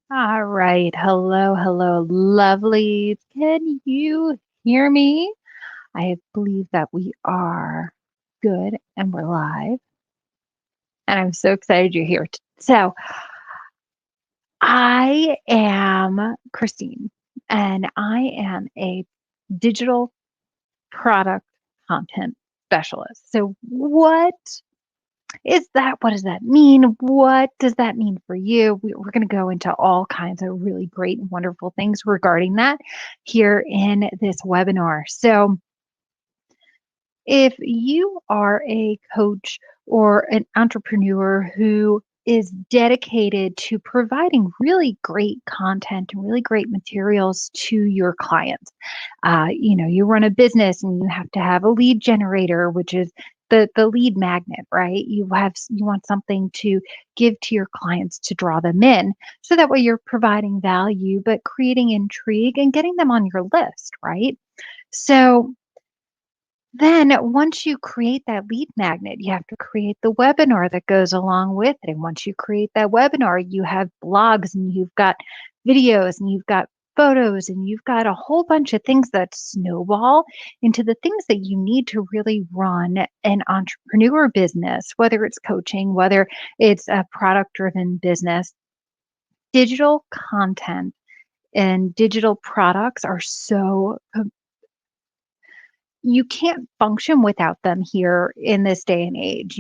All right. Hello, hello, lovelies. Can you hear me? I believe that we are good and we're live. And I'm so excited you're here. So, I am Christine, and I am a digital product content specialist. So, what is that? What does that mean? What does that mean for you? We're going to go into all kinds of really great and wonderful things regarding that here in this webinar. So, if you are a coach or an entrepreneur who is dedicated to providing really great content and really great materials to your clients, you run a business and you have to have a lead generator, which is the lead magnet, right? You want something to give to your clients to draw them in, so that way you're providing value, but creating intrigue and getting them on your list, right? So then once you create that lead magnet, you have to create the webinar that goes along with it. And once you create that webinar, you have blogs and you've got videos and you've got photos and you've got a whole bunch of things that snowball into the things that you need to really run an entrepreneur business, whether it's coaching, whether it's a product driven business. Digital content and digital products are so you can't function without them here in this day and age.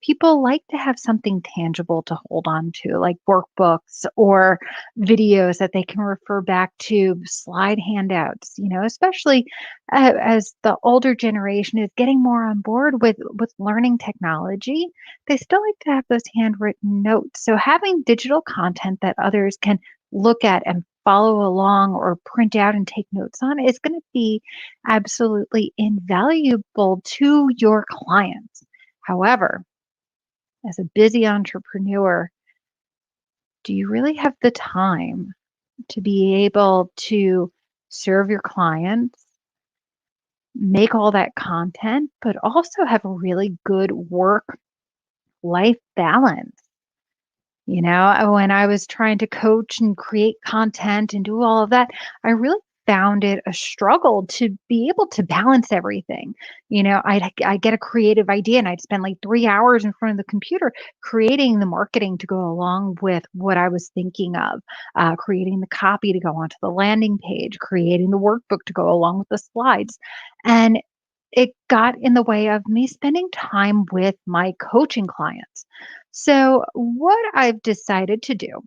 People like to have something tangible to hold on to, like workbooks or videos that they can refer back to, slide handouts, especially as the older generation is getting more on board with learning technology. They still like to have those handwritten notes. So having digital content that others can look at and follow along or print out and take notes on is going to be absolutely invaluable to your clients. However, as a busy entrepreneur, do you really have the time to be able to serve your clients, make all that content, but also have a really good work life balance? When I was trying to coach and create content and do all of that, I really found it a struggle to be able to balance everything. I get a creative idea and I'd spend like 3 hours in front of the computer creating the marketing to go along with what I was thinking of, creating the copy to go onto the landing page, creating the workbook to go along with the slides. And it got in the way of me spending time with my coaching clients. So, what I've decided to do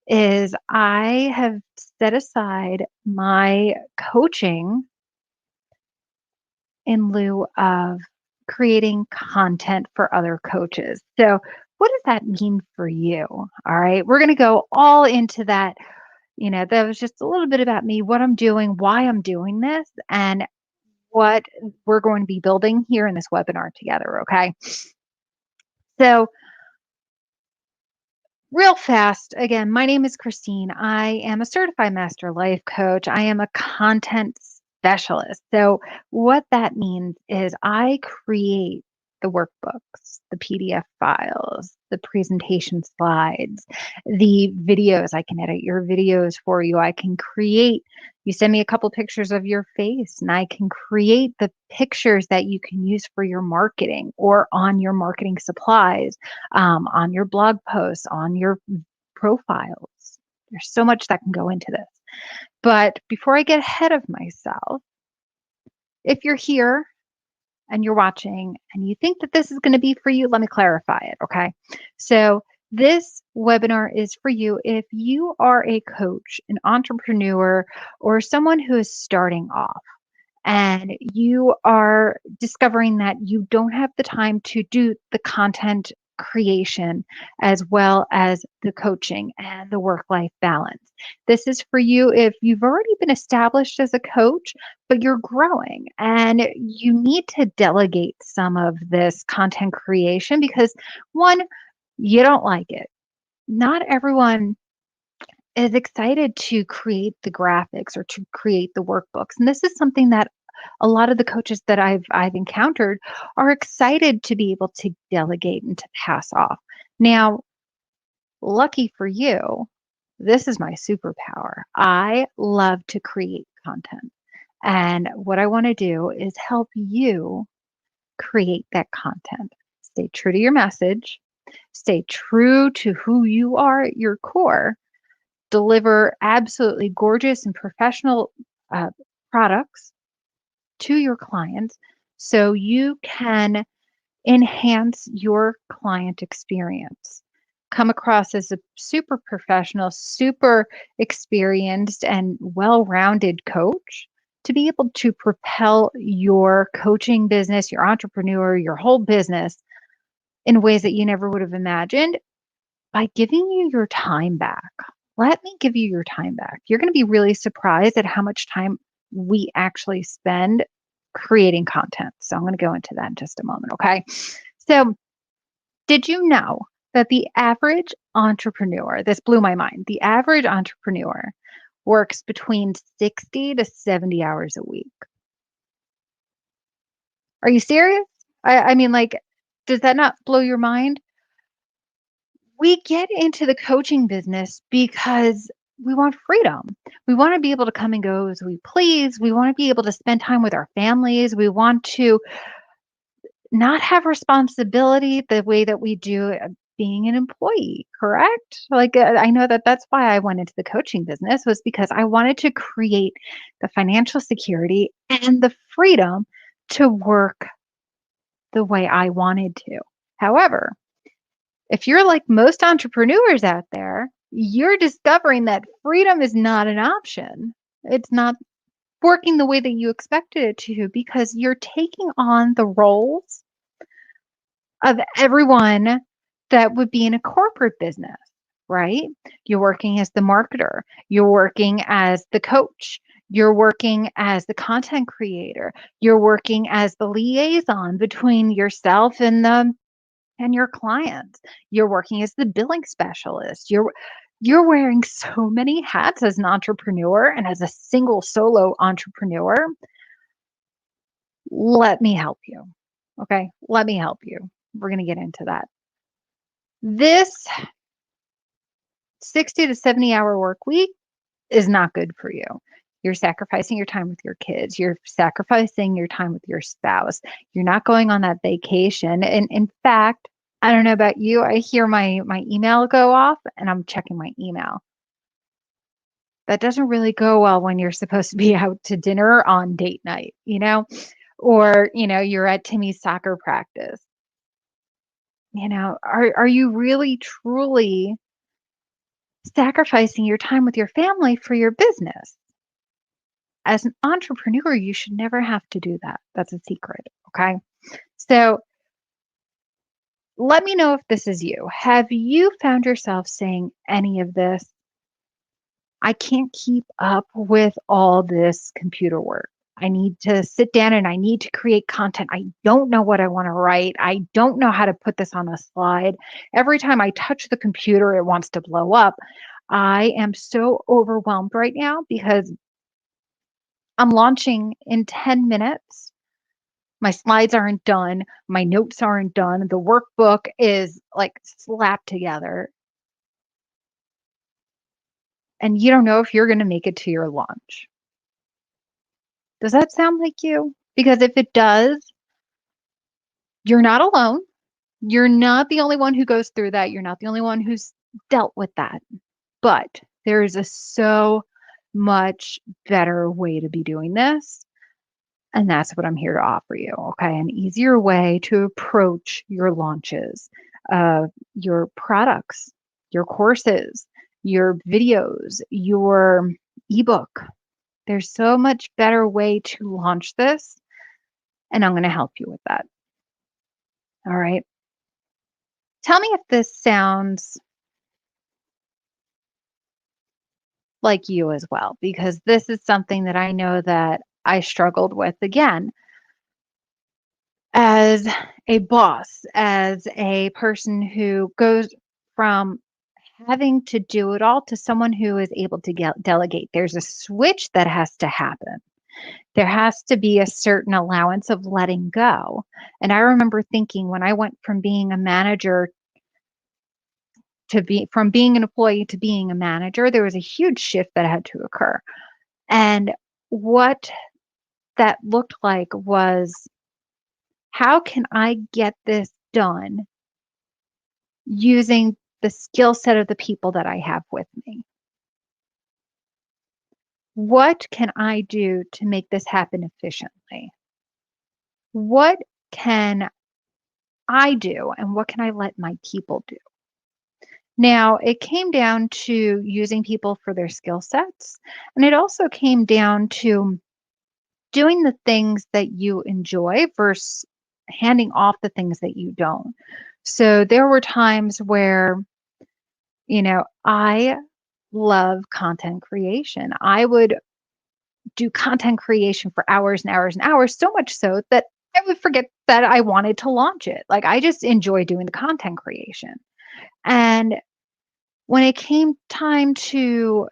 is I have set aside my coaching in lieu of creating content for other coaches. So, what does that mean for you? All right, we're going to go all into that. That was just a little bit about me, what I'm doing, why I'm doing this, and what we're going to be building here in this webinar together. Okay. So, real fast, again, my name is Christine. I am a certified master life coach. I am a content specialist. So, what that means is I create the workbooks, the PDF files, the presentation slides, the videos. I can edit your videos for you. I can create, you send me a couple pictures of your face, and I can create the pictures that you can use for your marketing or on your marketing supplies, on your blog posts, on your profiles. There's so much that can go into this. But before I get ahead of myself, if you're here and you're watching and you think that this is going to be for you, let me clarify it. Okay. So, this webinar is for you if you are a coach, an entrepreneur, or someone who is starting off and you are discovering that you don't have the time to do the content creation as well as the coaching and the work life balance. This is for you if you've already been established as a coach, but you're growing and you need to delegate some of this content creation because, one, you don't like it. Not everyone is excited to create the graphics or to create the workbooks. And this is something that a lot of the coaches that I've encountered are excited to be able to delegate and to pass off. Now, lucky for you, This is my superpower. I love to create content. And what I want to do is help you create that content. Stay true to your message, stay true to who you are at your core, deliver absolutely gorgeous and professional uh, products to your clients so you can enhance your client experience. Come across as a super professional, super experienced, and well rounded coach to be able to propel your coaching business, your entrepreneur, your whole business in ways that you never would have imagined by giving you your time back. Let me give you your time back. You're going to be really surprised at how much time we actually spend creating content. So I'm going to go into that in just a moment. Okay. So, did you know that the average entrepreneur, this blew my mind, the average entrepreneur works between 60 to 70 hours a week? Are you serious? I mean, like, does that not blow your mind? We get into the coaching business because we want freedom. We want to be able to come and go as we please. We want to be able to spend time with our families. We want to not have responsibility the way that we do being an employee, correct? Like, I know that that's why I went into the coaching business was because I wanted to create the financial security and the freedom to work the way I wanted to. However, if you're like most entrepreneurs out there, you're discovering that freedom is not an option. It's not working the way that you expected it to because you're taking on the roles of everyone that would be in a corporate business, right? You're working as the marketer, you're working as the coach, you're working as the content creator, you're working as the liaison between yourself and your clients. You're working as the billing specialist. You're wearing so many hats as an entrepreneur and as a single solo entrepreneur. Let me help you. Okay? Let me help you. We're going to get into that. This 60 to 70-hour work week is not good for you. You're sacrificing your time with your kids. You're sacrificing your time with your spouse. You're not going on that vacation. And in fact, I don't know about you, I hear my email go off and I'm checking my email. That doesn't really go well when you're supposed to be out to dinner on date night, or, you're at Timmy's soccer practice. Are you really truly sacrificing your time with your family for your business? As an entrepreneur, you should never have to do that. That's a secret. Okay. So let me know if this is you. Have you found yourself saying any of this? I can't keep up with all this computer work. I need to sit down and I need to create content. I don't know what I want to write. I don't know how to put this on a slide. Every time I touch the computer, it wants to blow up. I am so overwhelmed right now because I'm launching in 10 minutes. My slides aren't done. My notes aren't done. The workbook is like slapped together. And you don't know if you're going to make it to your launch. Does that sound like you? Because if it does, you're not alone. You're not the only one who goes through that. You're not the only one who's dealt with that. But there is a so much better way to be doing this. And that's what I'm here to offer you. Okay. An easier way to approach your launches, your products, your courses, your videos, your ebook. There's so much better way to launch this. And I'm going to help you with that. All right. Tell me if this sounds like you as well, because this is something that I know that I struggled with again as a boss, as a person who goes from having to do it all to someone who is able to delegate. There's a switch that has to happen. There has to be a certain allowance of letting go. And I remember thinking when I went from being a manager to be from being an employee to being a manager, there was a huge shift that had to occur. And what that looked like was, how can I get this done using the skill set of the people that I have with me? What can I do to make this happen efficiently? What can I do and what can I let my people do? Now, it came down to using people for their skill sets, and it also came down to doing the things that you enjoy versus handing off the things that you don't. So there were times where, I love content creation. I would do content creation for hours and hours and hours, so much so that I would forget that I wanted to launch it. Like, I just enjoy doing the content creation. And when it came time to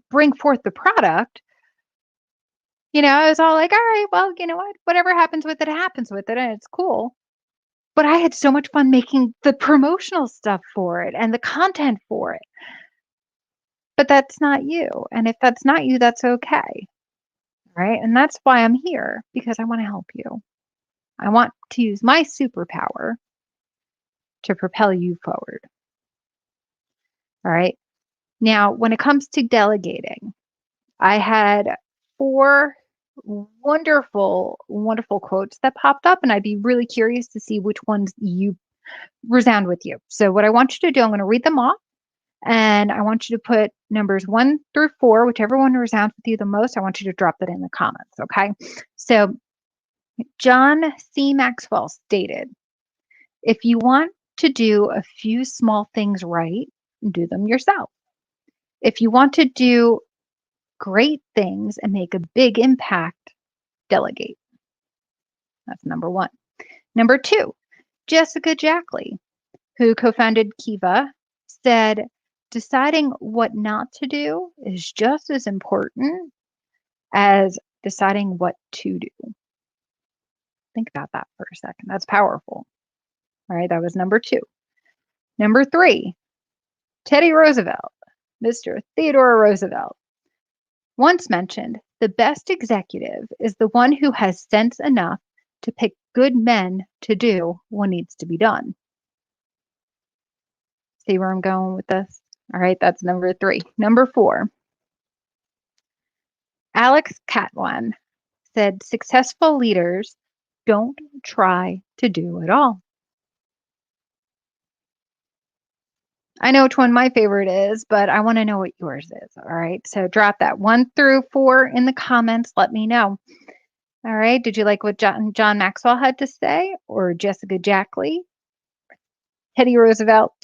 bring forth the product, I was all like, all right, well, you know what? Whatever happens with it, happens with it, and it's cool. But I had so much fun making the promotional stuff for it and the content for it. But that's not you. And if that's not you, that's okay. Right. And that's why I'm here, because I want to help you. I want to use my superpower to propel you forward. All right. Now, when it comes to delegating, I had 4 wonderful, wonderful quotes that popped up, and I'd be really curious to see which ones you resound with you. So, what I want you to do, I'm going to read them off, and I want you to put numbers 1 through 4, whichever one resounds with you the most. I want you to drop that in the comments. Okay. So, John C. Maxwell stated, if you want to do a few small things right, do them yourself. If you want to do great things and make a big impact, delegate. That's number 1. Number 2, Jessica Jackley, who co-founded Kiva, said, deciding what not to do is just as important as deciding what to do. Think about that for a second. That's powerful. All right, that was number 2. Number 3, Teddy Roosevelt, Mr. Theodore Roosevelt, once mentioned, the best executive is the one who has sense enough to pick good men to do what needs to be done. See where I'm going with this? All right, that's number 3. Number 4, Alex Catwan said, successful leaders don't try to do it all. I know which one my favorite is, but I want to know what yours is. All right, so drop that 1 through 4 in the comments. Let me know. All right, did you like what John Maxwell had to say, or Jessica Jackley, Teddy Roosevelt,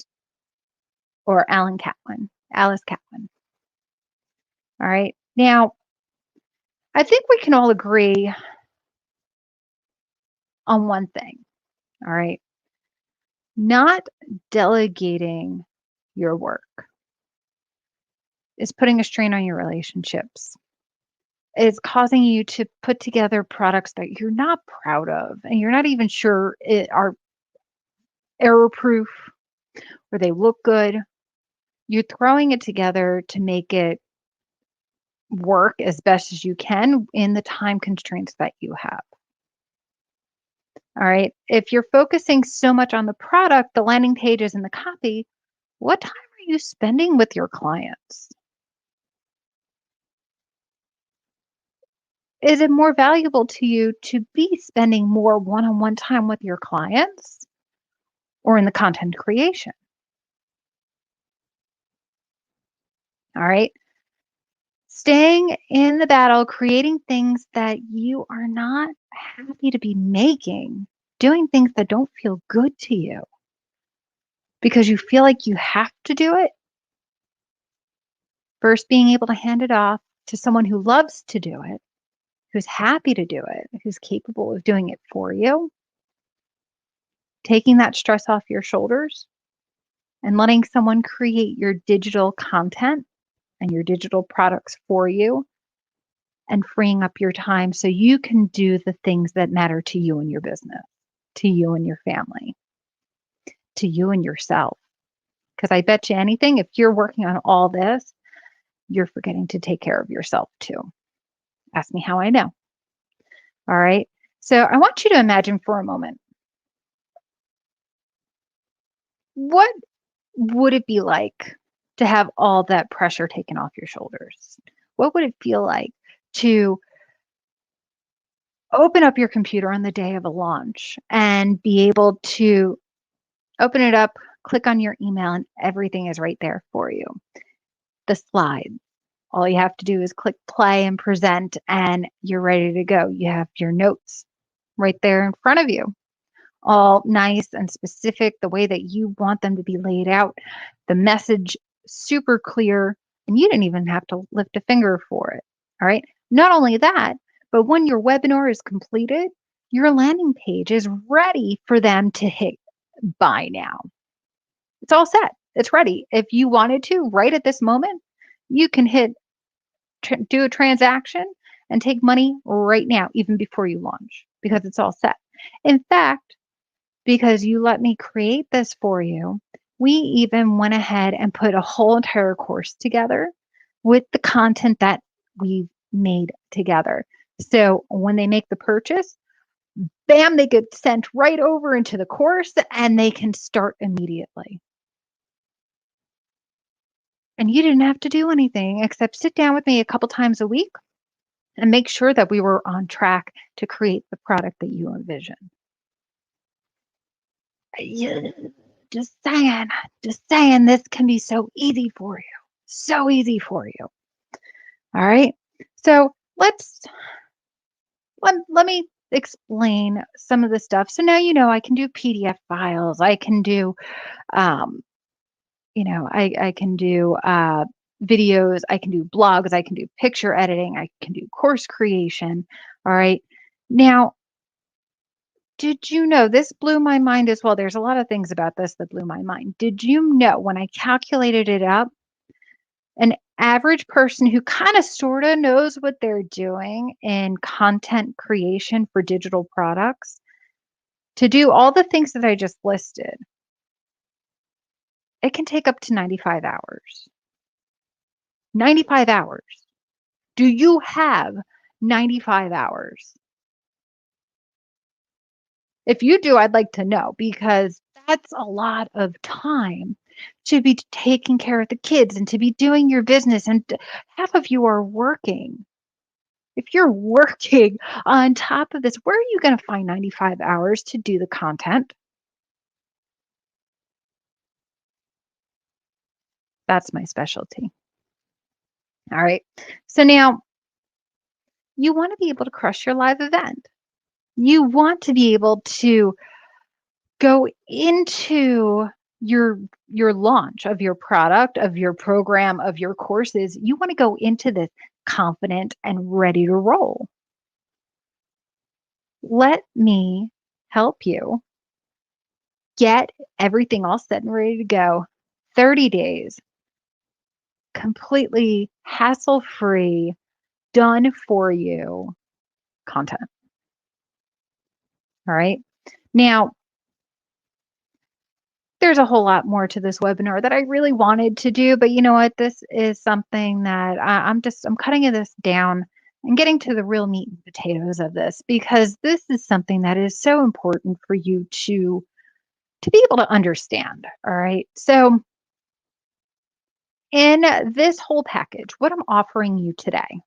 or Alice Catwin? All right, now I think we can all agree on one thing. All right, not delegating your work is putting a strain on your relationships. It's causing you to put together products that you're not proud of and you're not even sure are error proof or they look good. You're throwing it together to make it work as best as you can in the time constraints that you have. All right. If you're focusing so much on the product, the landing pages, and the copy, what time are you spending with your clients? Is it more valuable to you to be spending more one-on-one time with your clients or in the content creation? All right. Staying in the battle, creating things that you are not happy to be making, doing things that don't feel good to you because you feel like you have to do it. First, being able to hand it off to someone who loves to do it, who's happy to do it, who's capable of doing it for you, taking that stress off your shoulders and letting someone create your digital content and your digital products for you and freeing up your time so you can do the things that matter to you and your business, to you and your family, to you and yourself. Because I bet you anything, if you're working on all this, you're forgetting to take care of yourself too. Ask me how I know. All right. So I want you to imagine for a moment, what would it be like to have all that pressure taken off your shoulders? What would it feel like to open up your computer on the day of a launch and be able to open it up, click on your email, and everything is right there for you? The slides. All you have to do is click play and present, and you're ready to go. You have your notes right there in front of you, all nice and specific, the way that you want them to be laid out, the message super clear, and you didn't even have to lift a finger for it. All right. Not only that, but when your webinar is completed, your landing page is ready for them to hit buy now. It's all set. It's ready. If you wanted to, right at this moment, you can hit do a transaction and take money right now, even before you launch, because it's all set. In fact, because you let me create this for you, we even went ahead and put a whole entire course together with the content that we've made together. So when they make the purchase, bam, they get sent right over into the course and they can start immediately. And you didn't have to do anything except sit down with me a couple times a week and make sure that we were on track to create the product that you envision. Yeah, just saying, this can be so easy for you. So easy for you. All right. So let me explain some of the stuff. So now you know I can do PDF files. I can do um, I can do videos, I can do blogs, I can do picture editing, I can do course creation. All right. Now, did you know this blew my mind as well? There's a lot of things about this that blew my mind. Did you know when I calculated it up, an average person who kind of sort of knows what they're doing in content creation for digital products to do all the things that I just listed, it can take up to 95 hours. 95 hours. Do you have 95 hours? If you do, I'd like to know because that's a lot of time to be taking care of the kids and to be doing your business. And half of you are working. If you're working on top of this, where are you going to find 95 hours to do the content? That's my specialty. All right. So now you want to be able to crush your live event. You want to be able to go into your launch of your product, of your program, of your courses. You want to go into this confident and ready to roll. Let me help you get everything all set and ready to go. 30 days, completely hassle-free, done for you content. All right. Now, there's a whole lot more to this webinar that I really wanted to do, but you know what? This is something that I'm cutting this down and getting to the real meat and potatoes of this because this is something that is so important for you to be able to understand. All right. So in this whole package, what I'm offering you today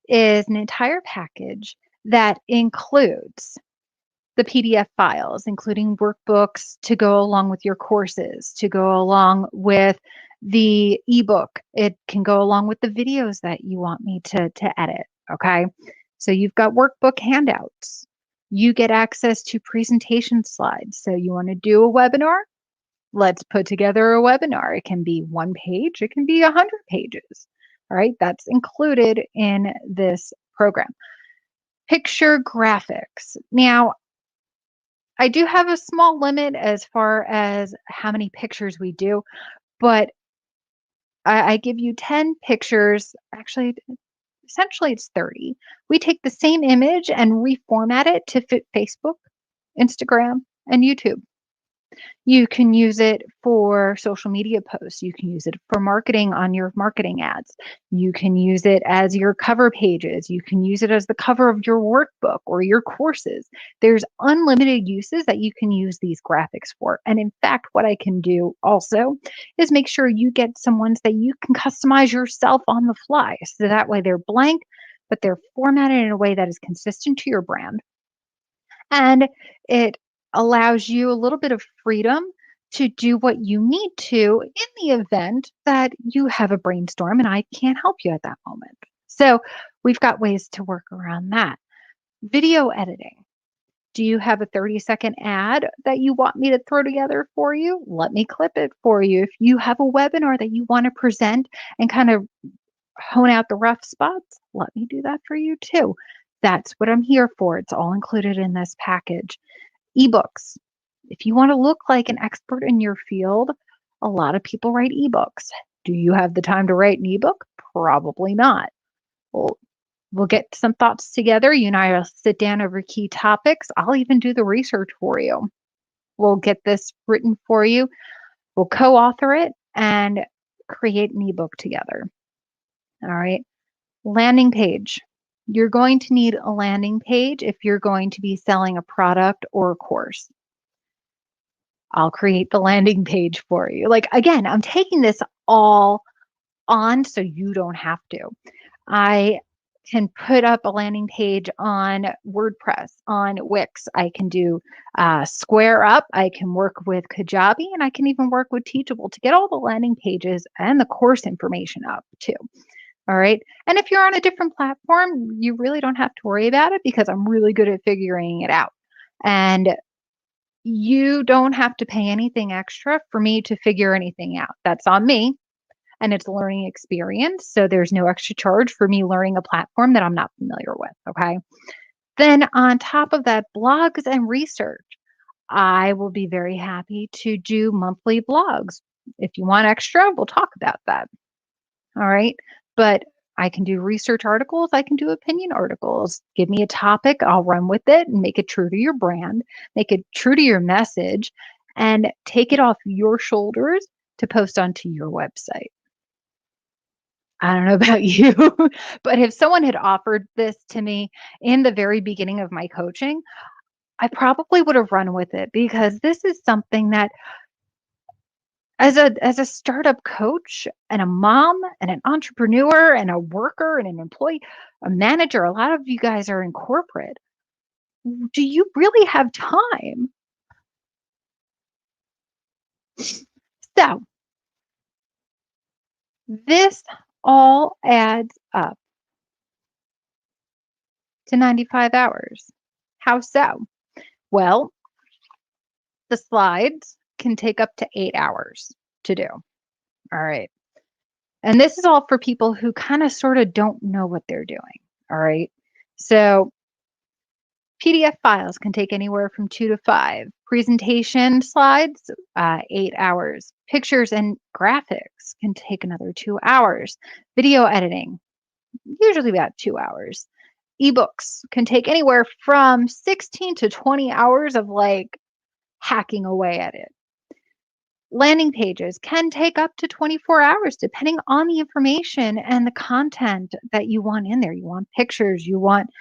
is an entire package that includes the PDF files, including workbooks to go along with your courses, to go along with the ebook. It can go along with the videos that you want me to edit. Okay. So you've got workbook handouts. You get access to presentation slides. So you want to do a webinar? Let's put together a webinar. It can be 1 page, it can be 100 pages. All right. That's included in this program. Picture graphics. Now, I do have a small limit as far as how many pictures we do, but I give you 10 pictures. Actually, essentially it's 30. We take the same image and reformat it to fit Facebook, Instagram, and YouTube. You can use it for social media posts. You can use it for marketing on your marketing ads. You can use it as your cover pages. You can use it as the cover of your workbook or your courses. There's unlimited uses that you can use these graphics for. And in fact, what I can do also is make sure you get some ones that you can customize yourself on the fly. So that way they're blank, but they're formatted in a way that is consistent to your brand. And it allows you a little bit of freedom to do what you need to in the event that you have a brainstorm and I can't help you at that moment. So we've got ways to work around that. Video editing. Do you have a 30-second ad that you want me to throw together for you? Let me clip it for you. If you have a webinar that you want to present and kind of hone out the rough spots, let me do that for you too. That's what I'm here for. It's all included in this package. Ebooks. If you want to look like an expert in your field, a lot of people write ebooks. Do you have the time to write an ebook? Probably not. Well, we'll get some thoughts together. You and I will sit down over key topics. I'll even do the research for you. We'll get this written for you. We'll co author it and create an ebook together. All right. Landing page. You're going to need a landing page if you're going to be selling a product or a course. I'll create the landing page for you. Like, again, I'm taking this all on so you don't have to. I can put up a landing page on WordPress, on Wix. I can do Square Up. I can work with Kajabi, and I can even work with Teachable to get all the landing pages and the course information up too. All right. And if you're on a different platform, you really don't have to worry about it because I'm really good at figuring it out. And you don't have to pay anything extra for me to figure anything out. That's on me. And it's a learning experience. So there's no extra charge for me learning a platform that I'm not familiar with. Okay. Then on top of that, blogs and research. I will be very happy to do monthly blogs. If you want extra, we'll talk about that. All right. But I can do research articles. I can do opinion articles. Give me a topic. I'll run with it and make it true to your brand, make it true to your message, and take it off your shoulders to post onto your website. I don't know about you, but if someone had offered this to me in the very beginning of my coaching, I probably would have run with it because this is something that as a startup coach and a mom and an entrepreneur and a worker and an employee, a manager, a lot of you guys are in corporate. Do you really have time? So this all adds up to 95 hours. How so? Well, the slides can take up to 8 hours to do. All right. And this is all for people who kind of sort of don't know what they're doing. All right. So PDF files can take anywhere from 2 to 5. Presentation slides, 8 hours. Pictures and graphics can take another 2 hours. Video editing, usually about 2 hours. Ebooks can take anywhere from 16 to 20 hours of like hacking away at it. Landing pages can take up to 24 hours depending on the information and the content that you want in there. You want pictures, you want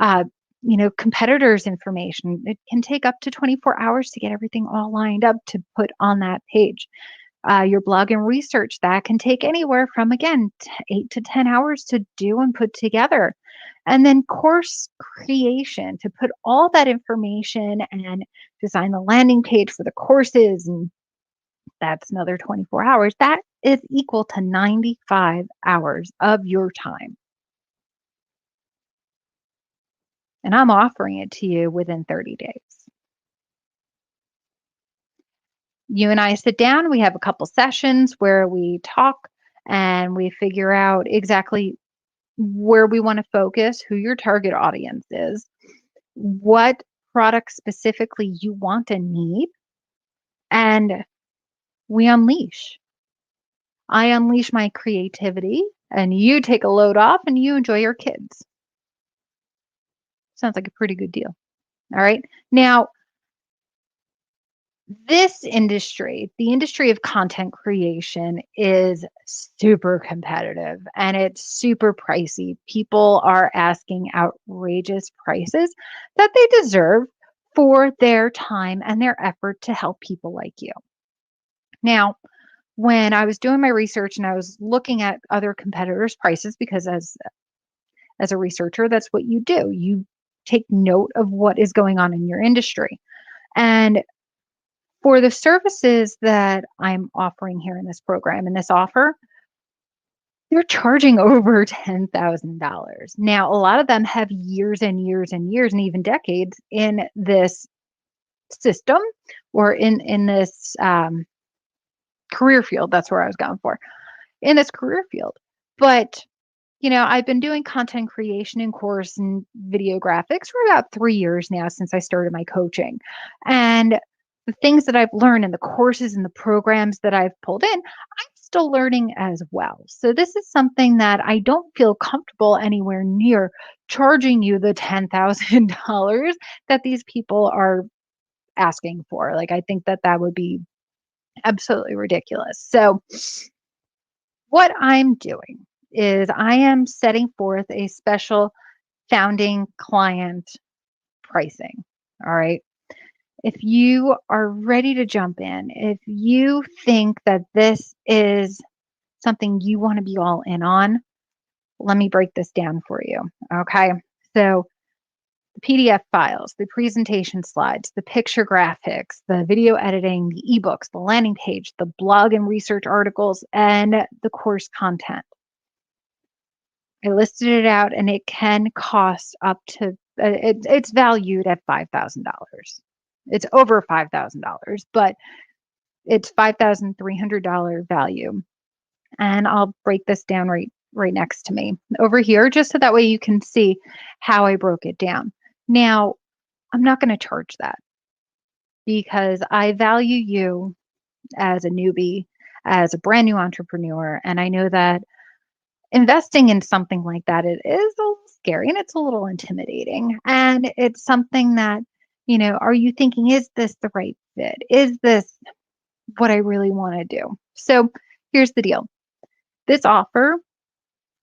uh, competitors information. It can take up to 24 hours to get everything all lined up to put on that page. Your blog and research, that can take anywhere from, again, 8 to 10 hours to do and put together. And then course creation, to put all that information and design the landing page for the courses, and that's another 24 hours. That is equal to 95 hours of your time. And I'm offering it to you within 30 days. You and I sit down, we have a couple sessions where we talk and we figure out exactly where we want to focus, who your target audience is, what product specifically you want and need, and we unleash. I unleash my creativity and you take a load off and you enjoy your kids. Sounds like a pretty good deal. All right. Now, This industry, the industry of content creation, is super competitive and it's super pricey. People are asking outrageous prices that they deserve for their time and their effort to help people like you. Now, when I was doing my research and I was looking at other competitors' prices, because as a researcher, that's what you do. You take note of what is going on in your industry. And for the services that I'm offering here in this program, in this offer, they're charging over $10,000. Now, a lot of them have years and years and years and even decades in this system or in this career field. That's where I was going for, in this career field. But I've been doing content creation and course and video graphics for about 3 years now since I started my coaching. And the things that I've learned and the courses and the programs that I've pulled in, I'm still learning as well. So this is something that I don't feel comfortable anywhere near charging you the $10,000 that these people are asking for. Like, I think that that would be absolutely ridiculous. So what I'm doing is I am setting forth a special founding client pricing. All right. If you are ready to jump in, if you think that this is something you want to be all in on, let me break this down for you. Okay. So, the PDF files, the presentation slides, the picture graphics, the video editing, the ebooks, the landing page, the blog and research articles, and the course content. I listed it out and it can cost up to, it's valued at $5,000. It's over $5,000, but it's $5,300 value. And I'll break this down right next to me over here, just so that way you can see how I broke it down. Now, I'm not going to charge that because I value you as a newbie, as a brand new entrepreneur, and I know that investing in something like that, it is a little scary and it's a little intimidating. And it's something that, are you thinking, is this the right fit? Is this what I really want to do? So here's the deal. This offer,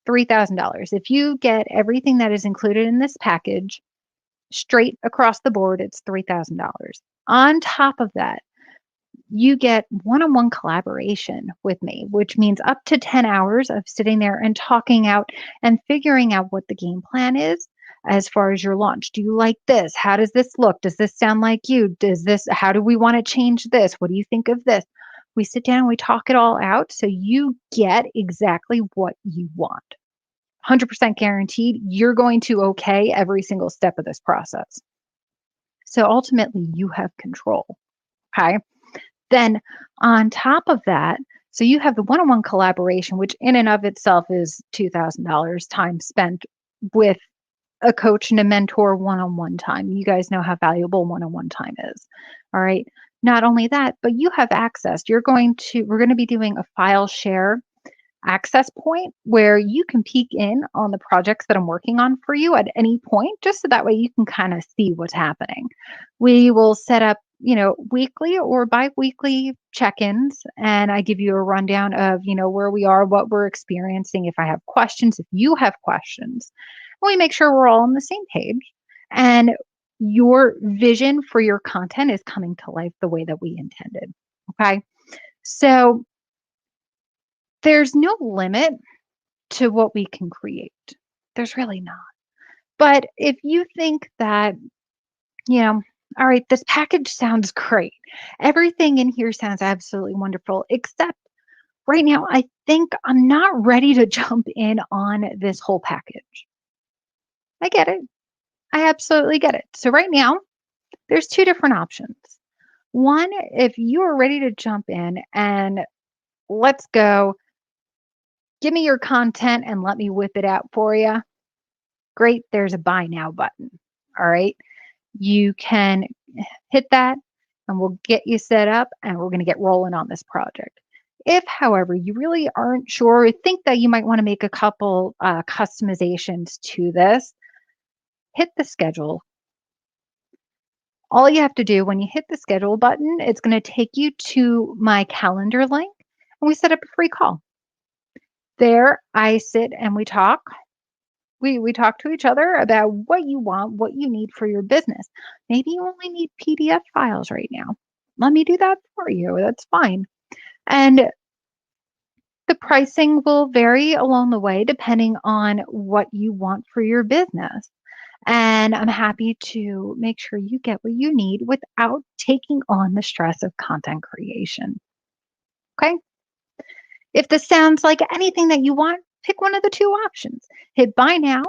$3,000. If you get everything that is included in this package straight across the board, it's $3,000. On top of that, you get one-on-one collaboration with me, which means up to 10 hours of sitting there and talking out and figuring out what the game plan is as far as your launch. Do you like this? How does this look? Does this sound like you? How do we want to change this? What do you think of this? We sit down and we talk it all out so you get exactly what you want. 100% guaranteed you're going to okay every single step of this process. So ultimately, you have control. Okay. Then on top of that, so you have the one-on-one collaboration, which in and of itself is $2,000 time spent with a coach and a mentor one-on-one time. You guys know how valuable one-on-one time is. All right. Not only that, but you have access. We're going to be doing a file share access point where you can peek in on the projects that I'm working on for you at any point, just so that way you can kind of see what's happening. We will set up, weekly or bi-weekly check-ins, and I give you a rundown of, where we are, what we're experiencing, if I have questions, if you have questions. We make sure we're all on the same page and your vision for your content is coming to life the way that we intended. Okay. So there's no limit to what we can create. There's really not. But if you think that, all right, this package sounds great. Everything in here sounds absolutely wonderful, except right now, I think I'm not ready to jump in on this whole package. I get it. I absolutely get it. So right now, there's two different options. One, if you are ready to jump in and let's go, give me your content and let me whip it out for you. Great. There's a buy now button. All right. You can hit that and we'll get you set up and we're going to get rolling on this project. If, however, you really aren't sure, or think that you might want to make a couple customizations to this, hit the schedule. All you have to do when you hit the schedule button, it's going to take you to my calendar link and we set up a free call. There, I sit and we talk. We talk to each other about what you want, what you need for your business. Maybe you only need PDF files right now. Let me do that for you. That's fine. And the pricing will vary along the way depending on what you want for your business. And I'm happy to make sure you get what you need without taking on the stress of content creation. Okay. If this sounds like anything that you want, pick one of the two options. Hit buy now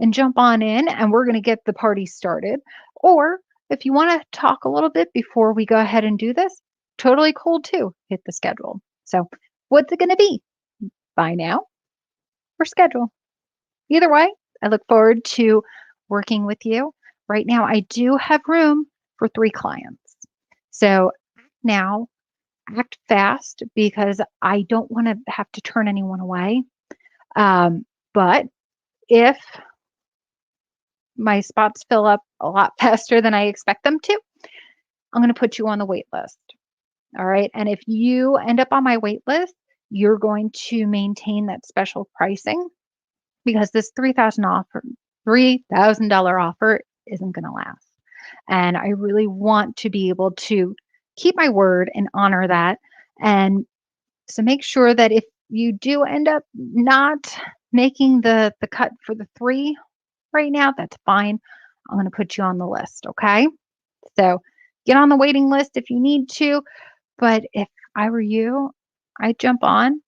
and jump on in, and we're going to get the party started. Or if you want to talk a little bit before we go ahead and do this, totally cool too. Hit the schedule. So, what's it going to be? Buy now or schedule? Either way, I look forward to working with you. Right now, I do have room for 3 clients. So, now act fast because I don't want to have to turn anyone away. But if my spots fill up a lot faster than I expect them to, I'm going to put you on the wait list. All right. And if you end up on my wait list, you're going to maintain that special pricing because this $3,000 offer isn't going to last. And I really want to be able to keep my word and honor that. And so make sure that if you do end up not making the cut for the 3 right now, that's fine. I'm going to put you on the list, okay? So get on the waiting list if you need to, but if I were you, I'd jump on,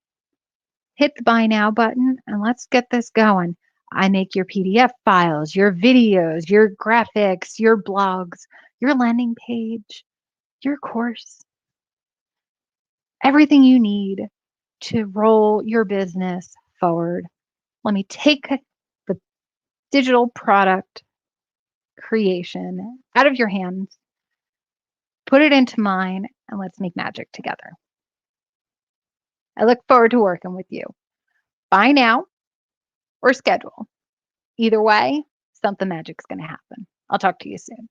hit the buy now button, and let's get this going. I make your PDF files, your videos, your graphics, your blogs, your landing page, your course, everything you need to roll your business forward. Let me take the digital product creation out of your hands, put it into mine, and let's make magic together. I look forward to working with you. Buy now or schedule. Either way, something magic's going to happen. I'll talk to you soon.